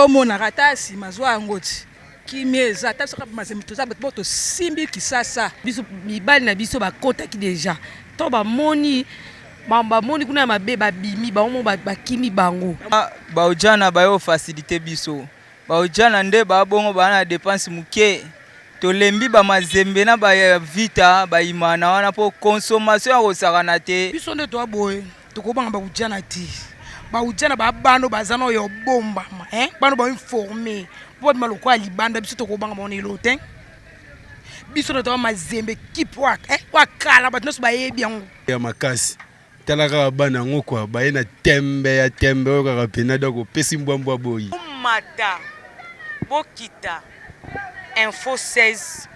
omona ratasi mazwa ngoti kimeza ta soka mazemi toza boto simbi kisasa biso mibali na biso bakota ki deja to ba moni kuna mabe babimi baomo bakimi bango baujana bayo facilité biso baujana nde babongo bana dépense muke tolembi ba mazembe na ba vita ba imana wana po consommation ya kosakana te biso nde to aboye tokobanga baujana ti baujana babano bazana yo bomba bano ba informer po maloko ali banda biso tokobanga mona lote biso nde to mazembe keep work wakala batno so bayebi yango ya makasi talaka bana ngokwa baye na tembe kaka pena doko pesi mbwambwa boyi mata bokita info 16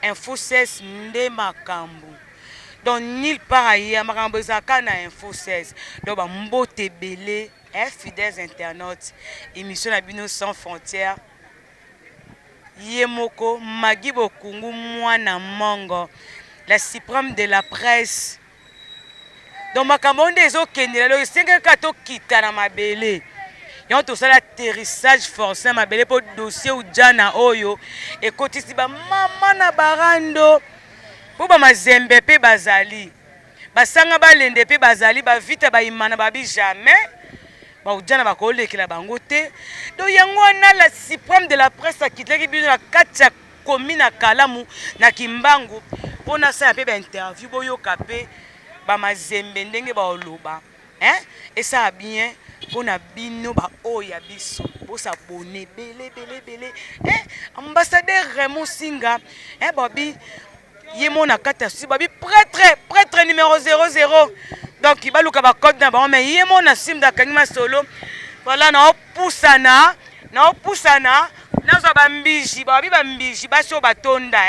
info 16 nde makambo donc nulle part ailleurs makambo ezaka na info 16 donc ba mbote belé fidèles internautes émission na bino sans frontières Yemoko Magui Bokungu mwana mongo la suprême de la presse donc makambo ndezo kendela lo 5 kato kita na mabele yon to sala atterrissage forcé mabele po dossier ujana oyo ekotisi ba mama na barando po ba mazembe pe bazali basanga balende pe bazali ba vite ba imana babi jamais ba ujana bakolekela bango te do yango na la suprême de la presse akitaki bino na katia commune Kalamu na Kimbangu pona sa pe ba interview boyo kapé ba mazembe ndenge ba oloba et ça a bien pona bino ba oya biso bo s'abonner belé ambassadeur Raymond Singa babi yemona kata si babi prêtre numéro 00 donc il va luka ba code na ba mais yemona simda kangima solo voilà na opusana na zo bambiji babi bambiji baso batonda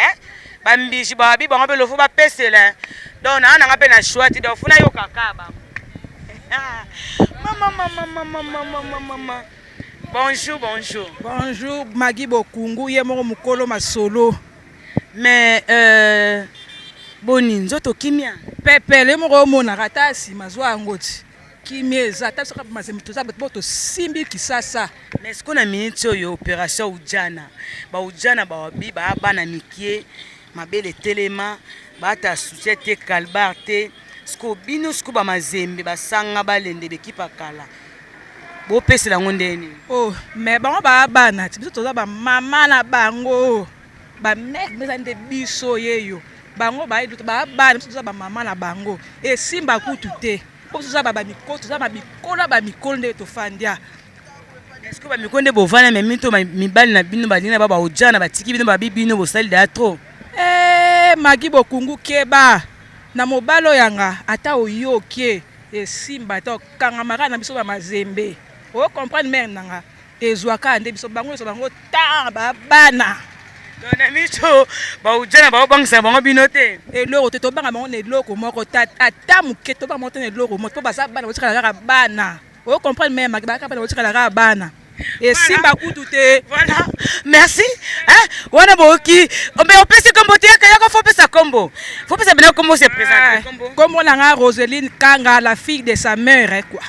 bambiji babi bango be lofo ba pesela donc na ngape na chouati donc funa yo kakaba mama bonjour Magui Bokungu yemoko mukolo masolo mais boni nzoto kimia pepele moko omona ratasi mazwa ngoti kimeza ta soka mazemi toza boto simbi kisasa mais ce qu'on a minute oyo opération ujana babi ba bana mikie mabele telema bata société kalbarte sko bino sko ba mazembe basanga balende bekipa kala bo pesela ngondeni mais bango ba bana biso toza ba mama na bango ba mec mezande biso yeyo bango ba edu ba bana biso toza ba mama na bango simba kutu te po toza ba mikolo toza ba mikolo nde to fandia est-ce que ba mikonde bovana mais mito mibali na bino balina ba ujana batiki bino ba bibino bo sali da trop Magui Bokungu keba na mobalo yanga ata oyoke simba to kangamaka na biso ba mazembe o comprendre mer nanga ezwaka nde biso bango ta ba bana dona mito ba ujana ba bangisa bango bino te eloko te to banga bango ne eloko moko ata muke to ba monte ne eloko moko po basa bana botikala kaka bana o comprendre mer Magui baka bana botikala kaka bana simba kutu te voilà merci wana boki mais on peut se comboter kaya faut pesa combo faut pesa bien comment se présenter comme on a Roseline Kanga la fille de sa mère quoi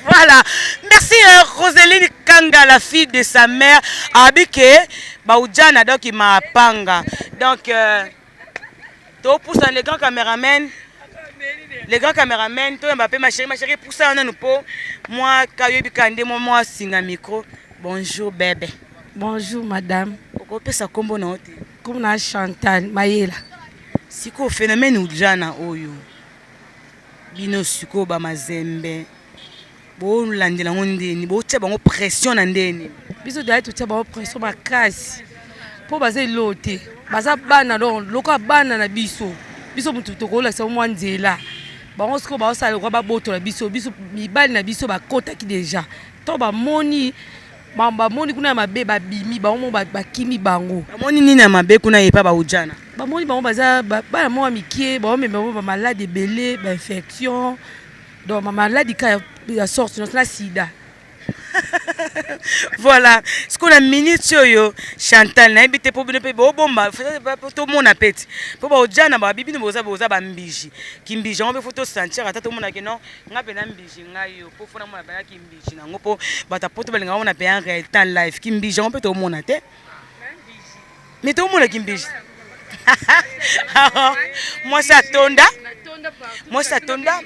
voilà merci Roseline Kanga la fille de sa mère abike ba ujana donc il m'a panga donc to pousse les grands caméramans to Mbappé ma chérie pour ça on a nous po moi kayebi kande moi singa micro bonjour bébé bonjour madame oko pesa kombo na ote comme na Chantal Mayela siko phénomène ujana oyo bino siko ba mazembe bo landela ngondeni bo tya bango pression na ndeni biso doit tout tya bango pression makasi po baza lote baza bana loko bana na biso mutu tokola sa mwa nzela bango siko ba osala kwa baboto na biso mibali na biso bakota ki deja to ba moni kuna mabe babimi baomo bakimi bango bamoni nini na mabe kuna yepa ba ujana bamoni bango baza bana mwa mikie baome ba malade belé ba infection donc ma maladie ka ya sorte na sida Voilà. Ce qu'on a minute yo Chantal na ebité pour bino pe bo bomba to mona peti. Po ba ojana ba bibi no boza ba mbiji. Kimbiji on be photo sentir ata to mona ke non ngape na mbiji ngayo po fona mona ba kimbiji na ngopo bata poto ba ngona pe en réel temps live kimbiji on peut to mona te. Mais to mona kimbiji. Moi ça tonda. Moi ça tonda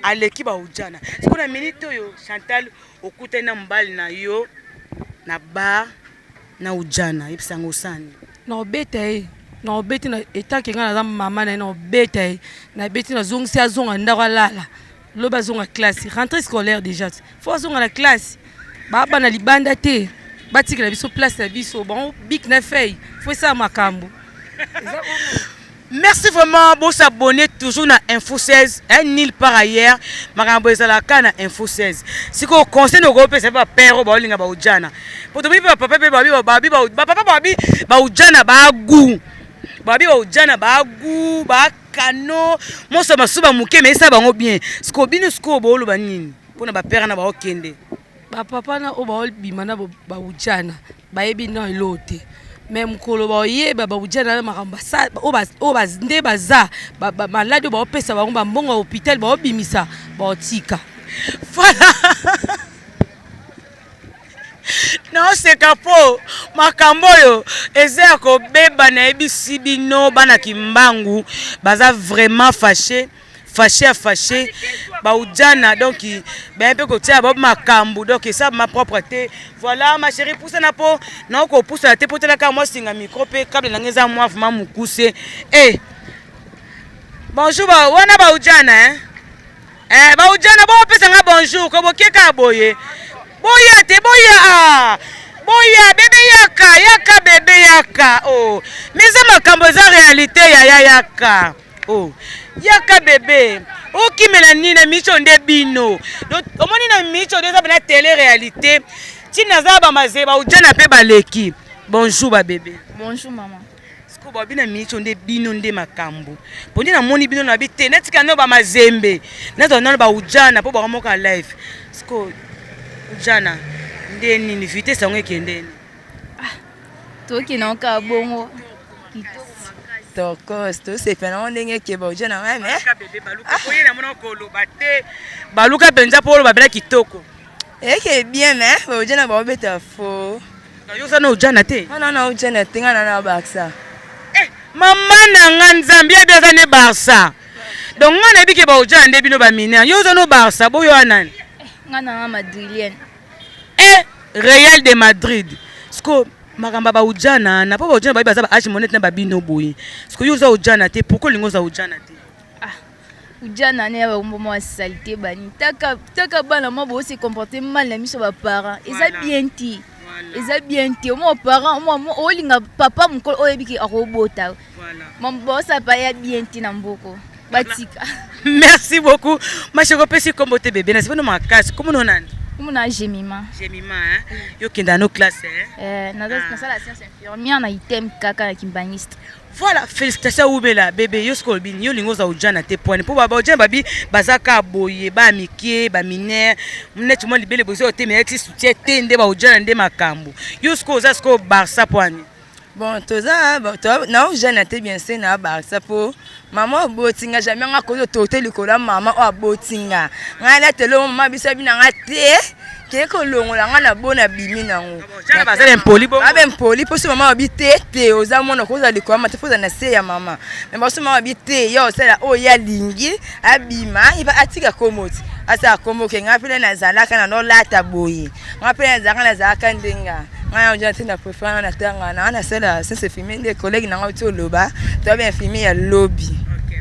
aleki ba ojana. Ce qu'on a minute yo Chantal okuta na mbali na yo na bar na ujana ipisango sani na obete na obete na etanke nga na mama na obete na beti na zongi sia zonga ndako lala loba zonga classe rentrée scolaire déjà faut zonga la classe baba na libanda te batika na biso place na biso bon big na feuille faut ça makambo. Merci vraiment pour s'abonner toujours na Info 16 et nulle part ailleurs makambo ezalaka na Info 16 si ko conseil no groupe c'est pas père ba linga ba ujana pour to bipa papa ba ujana ba gu babi ba ujana ba gu ba kano moso masuba muke mais ça bango bien si ko bino sko bo lo ba nini pona ba père na ba okende ba papa na o ba bima na ba ujana ba yebi na elote même kolo ba yeba ba ujana makamba sa o ba nde baza ba malade ba opesa ba ngomba mbongo hôpital ba obimisa ba otika. Voilà. Non c'est capo makambo yo eza ko beba na ebisi bino bana kimbangu baza vraiment fâché ba ujana donc ben peu côté ba makambo donc ça ma propreté. Voilà ma chérie pousse na po na ko pousse la te potela ka moi singa micro pe câble na ngeza moi vraiment mukuse bonjour ba wana ba ujana ba ujana bo pesa nga bonjour ko bokeka boye boya te boya boya bébé yaka bébé yaka oh mais ça makambo za réalité ya yaka oh yaka bébé oki melanina micho nde bino donc omoni na micho nde za na télé réalité tina za ba mazeba ujana pe baleki bonjour ba bébé. Bonjour maman. Siko ba bina micho nde bino nde makambo poni na moni bino na bite netika no ba mazembe neto na ba ujana po ba moka live siko ujana nde nini vite sango ekendeni toki na ka bongo tokos to se pena ndenge ke ba ujana meme bébé baluka koye na mona ko loba te baluka penza po loba bela kitoko eke bien mais ba ujana ba obeta fo yo sana ujana te na ujana tinga na baksa mama na nga nzambi abeza ne barça donc nga na bike ba ujana nde bino ba mineur yo sana barça boyo anani nga na madrilienne Real de Madrid sko makamba ba ujana na po ba ujana ba baza ba age monete na ba bino boyi sko yo za ujana te pourquoi lingo za ujana te ujana ne ba mbomo salité bani taka bana mo bo se comporter mal na miso ba parents eza bien ti mo parents mo olinga papa mko oyebiki akobota mon boss pa ya bien ti na mboko batika. Merci beaucoup ma chérie pesi kombote bébé na sibano makasi comment onani comment na Jemima yo kenda no classe na la science infirmière na item kaka na kimbaniste. Voilà, félicitations Oubela bébé yo skolbini yo lingo za ujana te point po baba ujana babi bazaka boye ba mikie ba mineur mnet mo libele bozo te mais ex soutien te nde ba ujana nde makambo yo sko za sko Barça point bon toza na ujana te bien c'est na Barça po maman botinga jamais nga ko to te likola mama o botinga nga la telo mama bisa bina nga te ke ko longola nga na bona bimi nango jana bazala impoli bo abe impoli po so mama obite oza mona ko za likola mate foza na se ya mama mais ba so mama obite yo sala o ya lingi abima iba atika komoti asa komoke nga pele na zalaka na no lata boye nga pele na zalaka na zalaka ndenga nga ujana te na préférence na tanga na sala c'est filmé des collègues na nga to loba to bien filmé ya lobby.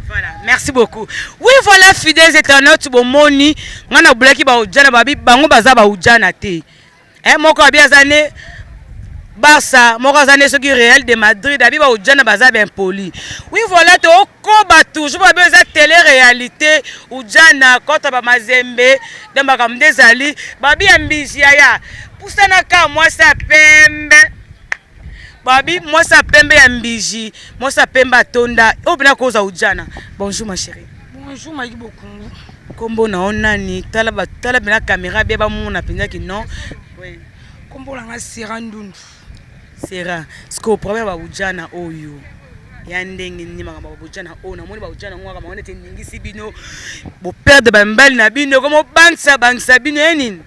Voilà, merci beaucoup. Oui, voilà, fidèles internautes, bon moni, on a bloqué ba ujana babi, bango baza ba ujana te. Moko abia zane Barça, moko zane soki Real de Madrid, abi ba ujana baza ben poli. Oui, voilà, to koba toujours ba beza télé réalité ujana kota ba mazembe, de makamde zali, babi ambizi ya. Pusana ka moi ça pembe. Babi, moi ça pembe ya mbiji, moi ça pembe tonda. Obina koza ujana. Bonjour ma chérie. Bonjour Maï Bokungu. kombo na onani tala bena caméra bia ba mona penza ki non. Oui. Kombo la nga Sera Ndundu. Sera. Sko problème ba ujana oyo. Ya ndenge ni manga ba ujana o na moni ba ujana ngwa kama onete ningisi bino. Bo perdre ba mbali na bino comme bangsa bino enini.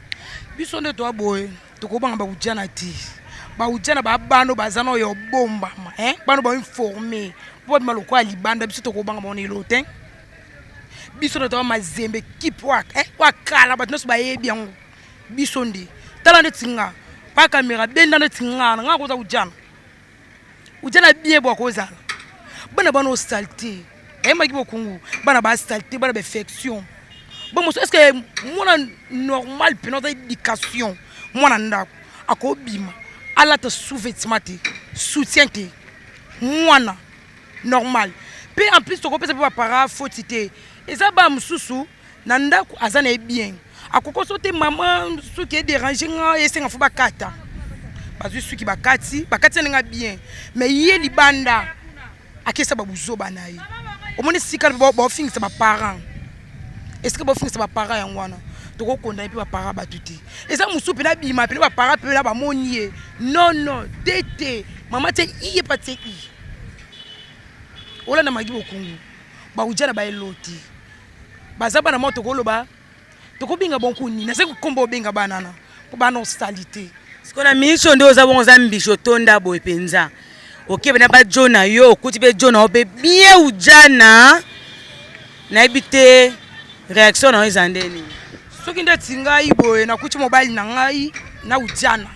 Biso nde to aboye. To ko banga ba ujana ti. Ba ujana ba bano bazana yo bomba ma, bano ba informer. Po de maloko ali banda biso to ko banga ba onelo ten. Biso nde to mazembe keep work, wakala ba tnoso ba yebi yango. Biso ndi. Tala ndetinga. Pa caméra benda ndetinga nga ko za ujana. Ujana bien bo ko za. Bana bano salté. Maki bokungu. Bana ba salté, bana perfection. Bon, est-ce que moi normal pour notre éducation, moi nanda akobima, ala te sous-vêtement soutien te, moi na normal. Puis en plus tu peux pas para fautité. Et ça ba msusu nanda azana bien. Akoko sote maman ce qui est dérangé et c'est faut ba kata. Parce que ceux qui ba kati nga bien. Mais yé libanda akesa ba buzo banayi. Au moins si quand ba fin c'est ba parents. Est-ce que vous finissez par parler en wana? Tu connais pas parler batuti. Et ça musu pena bima pena parler pena ba monier. Non tete. Maman te iye pa te i. Ola na magi bokungu. Ba ujana ba eloti. Ba zaba na moto ko loba. To ko binga bonku ni. Na se ko kombo binga banana. Ko ba nostalité. Siko na mission ndo za bonza mbisho tonda boy penza. OK bena ba Jona yo, kuti be Jona obe bien ujana. Na ibite réaction na izandeni. Soki ndeti ngai boye na kuti mobile na ngai na ujana.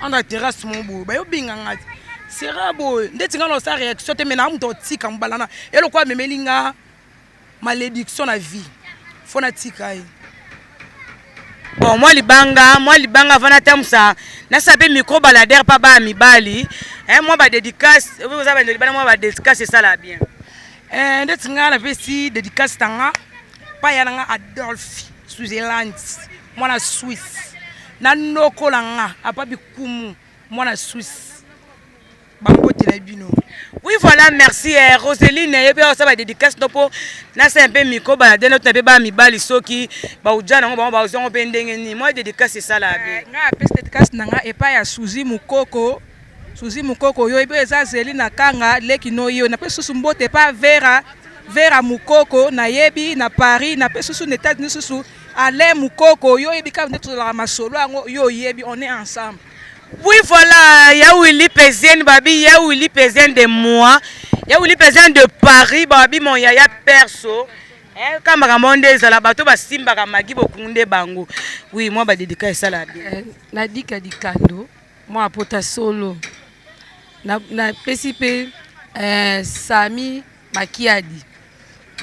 Anda terrasse mon boye. Ba yo binga ngati. Sera boye. Ndeti ngalo sa réaction te mena mto tika mbalana. Elo kwa memelinga malédiction na vie. Fona tika yi. Bon moi libanga vana tamsa. Na sape micro baladère pa ba mibali. Moi ba dédicace, vous avez libana moi ba dédicace ça là bien. Ndeti ngala pesi dédicace tanga. Pa yana Adolphe Switzerland mwana Suisse na noko langa apa bikumu mwana Suisse bangote la bino. Oui voilà merci Roseline yebi ça va dédicace nopo na c'est un peu micro ba de notre pe ba mi bali soki ba ujana ngo ba uzongo pe ndenge ni moi dédicace ça là bien nga pesi dédicace nanga epa ya Suzy Mukoko yo yebi eza zeli na kanga leki no yo na pe susu mbote pa Vera Mukoko na yebi na Paris na pe susu neta ni susu ale Mukoko yo yebi ka ndeto la masolo ngo yo yebi on est ensemble. Oui voilà, ya Willy Pezien babi ya Willy Pezien de moi, ya Willy Pezien de Paris babi mon yaya perso. Kama kamonde za la bato ba simba ka magi bokunde bango. Oui, moi ba dédicace ça là bien. Na dika dikando, moi apota solo. Na pesipe Sami Makiadi.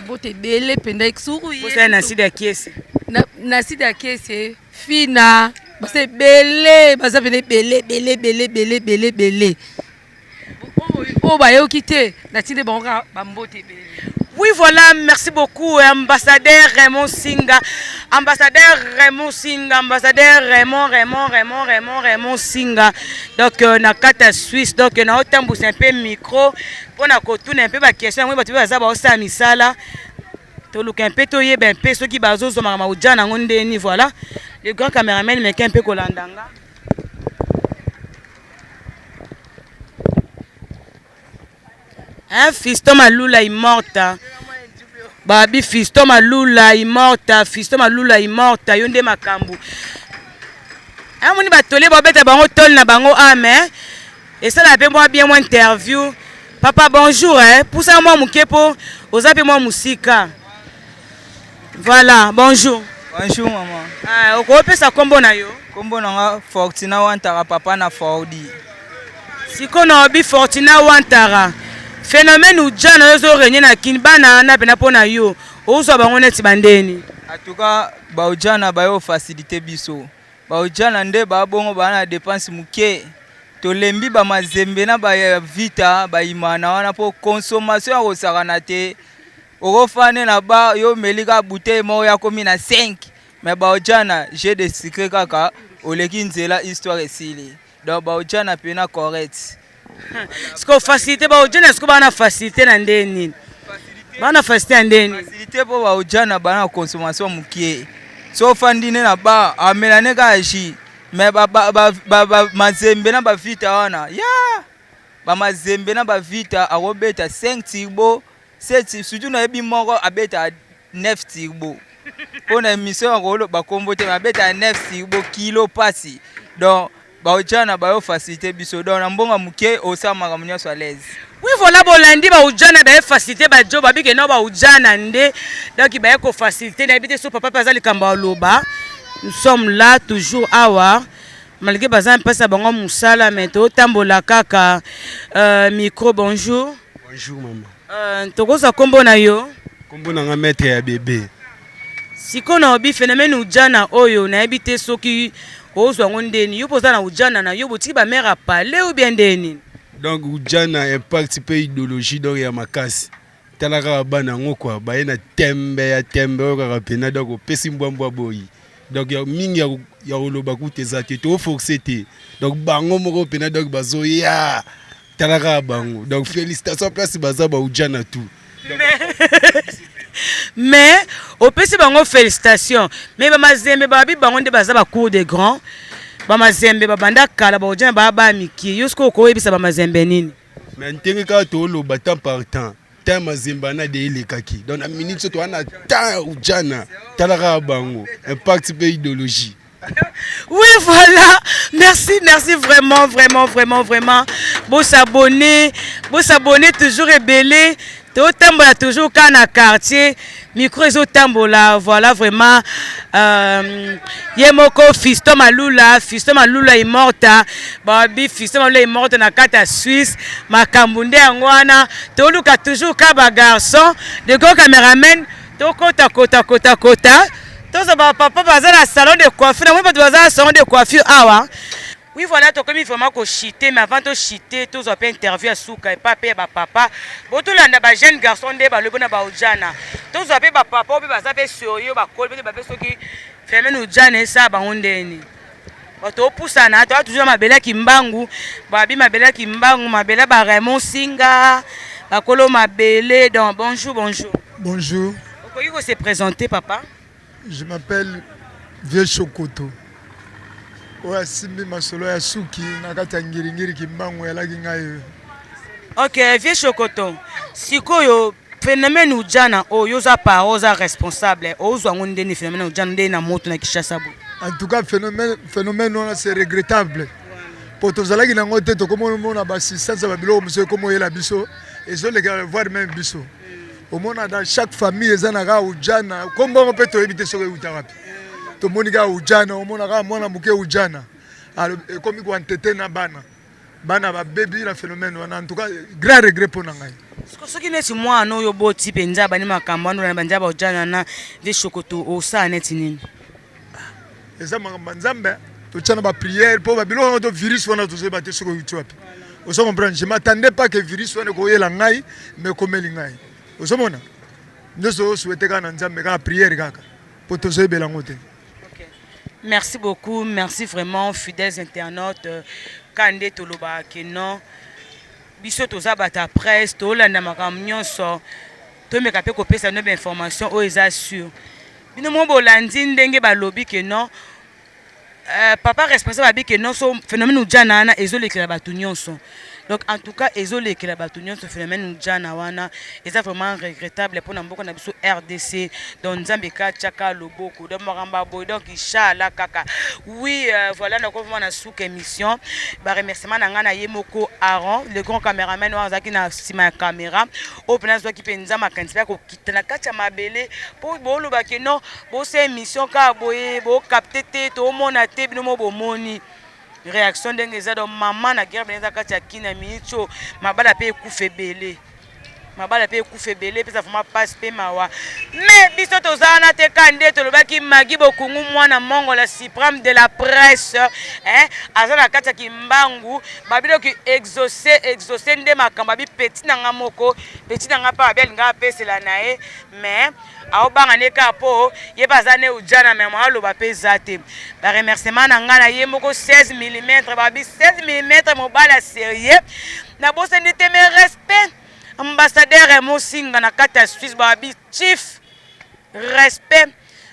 Bote bele penda eksuru ye. Bote na sida kiese. Na sida kiese fina. Base bele, basa vene bele. Oh ba yo kite, na tinde bonga bambote bele. Oui voilà, merci beaucoup ambassadeur Raymond Singa. Ambassadeur Raymond Singa. Donc na kata Suisse, donc na otambu c'est un peu micro pour na kotuna un peu ba question ngwe batu baza ba osa misala. To look un peu to yeba un peu ceux qui bazo zo mama ujana ngonde ni voilà. Le grand caméraman mais un peu kolandanga. Fiston Malula est morta. Babi Fiston Malula est morta. Yonde makambu. Moni batole babeta bango tol na bango amen. Et ça la pe moi bien moi interview. Papa bonjour pour ça moi mukepo, ozape moi musika. Voilà, bonjour. Bonjour maman. Okopesa kombo na yo. Kombo na Fortina Wantara papa na Fordi. Siko na obi Fortina Wantara. Phénomène ou jana yozo renye na kinbana na pena pona yo. Ozo bango neti bandeni. En tout cas, ba ujana ba yo facilité biso. Ba ujana nde ba bongo ba na dépense muke. To lembi ba mazembe na ba vita ba imana wana po consommation ya osakana te. Orofane na ba yo melika bouteille mo ya komi na 5. Mais ba ujana j'ai des secrets kaka oleki nzela histoire esili. Donc ba ujana pena correct. Siko facilité ba ujana siko ba na facilité na ndeni. bana facilité ndeni facilité po baujana bana consommation mukie so fandine na ba amelane ka ji mais ba mazembe na ba vita wana ya ba mazembe na ba vita akobeta 5 tirbo 7 suju na ebi moko abeta 9 tirbo pona émission akolo ba kombote abeta 9 tirbo kilo pasi donc baujana ba yo facilité biso donc na mbonga mukie osama ka munyaso à l'aise. Oui, voilà, bolandi ba ujana ba facilité ba job abi ke no ba ujana nde donc ba ko facilité na bité so papa pazali kamba loba. Nous sommes là toujours awa malgré bazan pesa bango musala mais to tambola kaka micro bonjour. Bonjour maman. Tokosa kombo na yo. Kombo na nga maître ya bébé. Siko na obi phénomène ujana oyo na bité soki ozwa ngondeni yo poza na ujana na yo botiki ba mère a parler ou bien ndeni. Donc ujana impact pe idéologie donc ya makasi talaka bana ngokwa ba na tembe ya tembe oka pena donc pesi mbwambwa boyi donc ya mingi ya oloba kuteza te to forcer te donc bango moko pena donc bazoya talaka bango donc félicitations place baza ba ujana tout mais au pesi bango félicitations mais ba mazembe ba bi bango nde baza ba cour de grand ba mazembe babanda kala ba ujana ba miki yosko ko yebisa ba mazembe nini mais ntenge ka to lo temps par temps temps mazemba na de ile kaki donc na minute to ana temps ujana talaka bango impact pe idéologie. Oui voilà, merci vraiment beau s'abonner toujours ébélé to tambola toujours quand na quartier micro ezo tambola voilà vraiment yemoko Fiston Malula est morta babi Fiston Malula est morta na kata Suisse makambunde ngwana to luka toujours ka ba garçon de go cameraman to kota tous papa baza na salon de coiffure moi baza na salon de coiffure awa. Oui voilà to comme vraiment ko chiter mais avant to chiter tous op interview à souka et papa ba papa boto landa ba jeune garçon de ba lobo na ba ujana tous op ba papa obi baza pe sérieux ba kol ba pe soki phénomène ujana ça ba ondeni bato poussa na to toujours mabela kimbangu ba bi mabela kimbangu mabela ba Raymond Singa ba kolo mabele donc bonjour. Bonjour. Vous pouvez se présenter papa? Je m'appelle Vieux Chokoto. Oya simbi masolo ya suki nakata ngiri kimbangu ya lagi ngayo. Ok, Vieux Chokoto. Sikoyo phénomène ujana oyoza paroza responsable ozwa ngondeni phénomène ujana ndeni na moto na Kinshasa. En tout cas phénomène c'est regrettable. Poto zalaki na ngote to komo mona ba assistance ba bilo monsieur komo yela biso et je les voir même biso. Au monde dans chaque famille ezanaka ujana kombo pe to ebite soke utawapi. To monika ujana au monde ka mwana muke ujana. Alors comme ko entete na bana ba baby la phénomène wana en tout cas grand regret pour ngai. Soki neti mwana oyo boti penza bani makambo ndo na banja ba ujana na Vieux Chokoto o sa neti nini. Eza makambo nzambe to tchana ba prière pour ba bilo to virus wana to se bate soke utawapi. Vous comprenez, je m'attendais pas que virus soit koyela ngai mais komeli ngai. Vous comprenez? Nous souhaitons que nous ayons prière pour tous les gens. Merci beaucoup, merci vraiment, fidèles internautes. Kande Toloba Kenon, biso toza bata presse, tolanda makamnyo so, to me kapé kopé sa nouvelle information o eza sûr. Bino mo bolandi ndenge ba lobby Kenon. Papa responsable abi Kenon so phénomène ujana na ezolekela batu nyonso. Donc en tout cas ezolekela batu nyonso phénomène ujana wana eza vraiment regrettable pour namboka na biso RDC donc nzambe ka chaka loboko de moramba boy donc inchallah kaka. Oui voilà na ko na souk émission ba remerciement na ngana Yemoko Aaron le grand caméraman wazaki na sima caméra au plan zo ki penza makanti ko kitana kacha mabele pour bolo ba Kenon bo se émission ka boye bo capter te to mona te bino mo bomoni réaction ndenge za do maman na guerre benza kati akina micho mabala pe kufebele pesa vraiment passe pe mawa mais biso tozana te kande to lobaki magi bokungu mwana mongo la suprême de la presse hein azana kati kimbangu babilo ki exaucer nde makamba bi petit nanga moko petit nanga pa bel nga pesela nae mais aobanga neka po ye bazane ujana mais moi loba pe zate ba remerciement na ngana ye moko 16 mm babi 16 mm mo bala sérieux na bosse ndete me respect ambassadeur Mosinga na kata Suisse babi chief respect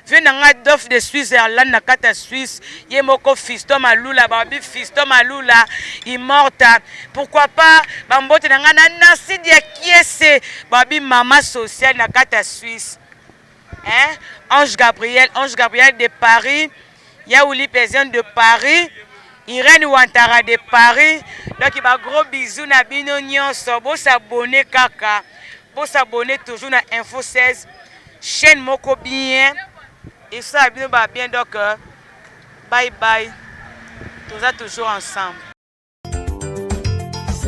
vieux nanga dof de Switzerland na kata Suisse yemoko Fiston Malula babi Fiston Malula immorta pourquoi pas bambote nanga na Nasidia Kiese babi mama sociale na kata Suisse hein Ange Gabriel de Paris Yaouli Pézian de Paris Irène Ouantara de Paris. Donc il va gros bisous na bino nyonso. Bo s'abonner kaka. Bo s'abonner toujours na Info 16. Chaîne moko bien. Et ça bino ba bien donc bye bye. Toujours ensemble.